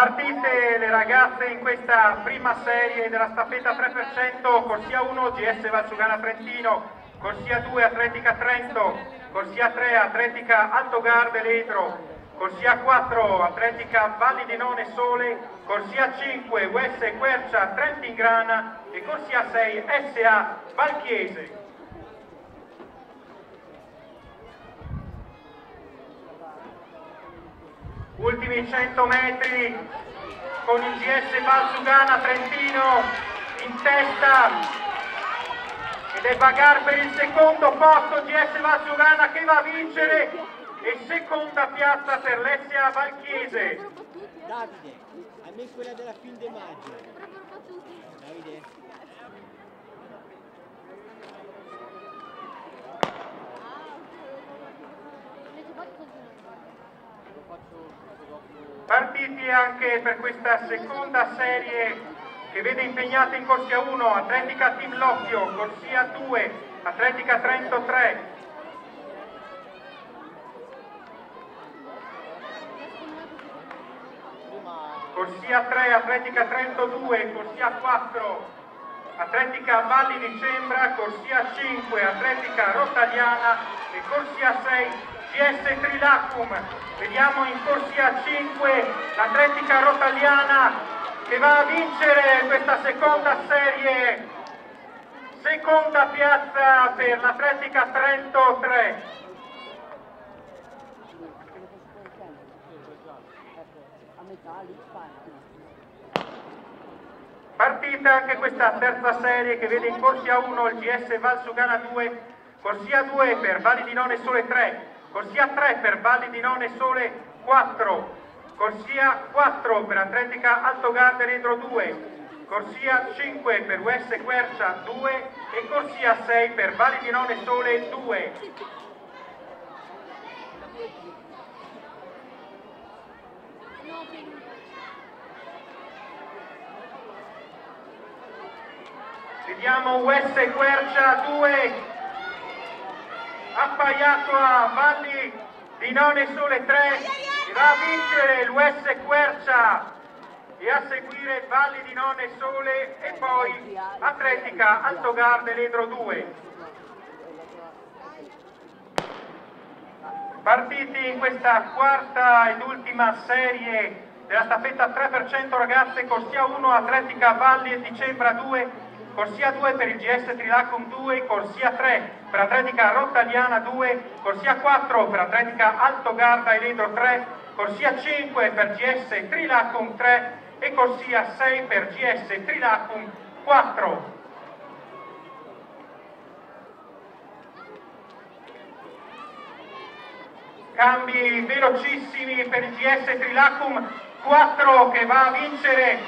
Partite le ragazze in questa prima serie della staffetta 3%, corsia 1 GS Valsugana Trentino, corsia 2 Atletica Trento, corsia 3 Atletica Altogarde Ledro, corsia 4 Atletica Valli di None Sole, corsia 5 US Quercia Trentingrana e corsia 6 SA Valchiese. Ultimi 100 metri con il GS Valsugana Trentino in testa ed è bagarre per il secondo posto GS Valsugana che va a vincere e seconda piazza per l'SA Valchiese. Davide, a me quella della fin de maggio. Davide. Partiti anche per questa seconda serie che vede impegnate in corsia 1 Atletica Team Locchio, corsia 2 Atletica Trento 3, corsia 3 Atletica Trento 2, corsia 4 Atletica Valli di Cembra, corsia 5 Atletica Rotagliana e corsia 6 GS Trilacum. Vediamo in corsia 5 l'Atletica Rotagliana che va a vincere questa seconda serie, seconda piazza per l'Atletica Trento 3. Partita anche questa terza serie che vede in corsia 1 il GS Valsugana 2, corsia 2 per Valli di None Sole 3, corsia 3 per Valli di None Sole 4, corsia 4 per Atletica Altogarde Ledro 2, corsia 5 per US Quercia 2 e corsia 6 per Valli di None Sole 2. Vediamo US Quercia 2 appaiato a Valli di None Sole 3 e va a vincere l'US Quercia e a seguire Valli di None Sole e poi Atletica Altogarde Ledro 2. Partiti in questa quarta ed ultima serie della staffetta 3% ragazze, corsia 1 Atletica Valli di Cembra 2, corsia 2 per il GS Trilacum 2, corsia 3 per Atletica Rotagliana 2, corsia 4 per Atletica Altogarda e Ledro 3, corsia 5 per GS Trilacum 3 e corsia 6 per GS Trilacum 4. Cambi velocissimi per il GS Trilacum 4 che va a vincere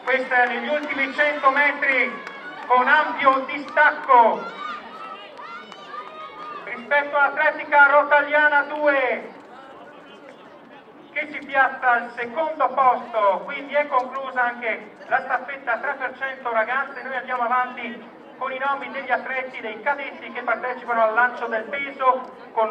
questa negli ultimi 100 metri con ampio distacco rispetto all'Atletica Rotagliana 2 che si piazza al secondo posto. Quindi è conclusa anche la staffetta 3% ragazze. Noi andiamo avanti con i nomi degli atleti, dei cadetti che partecipano al lancio del peso con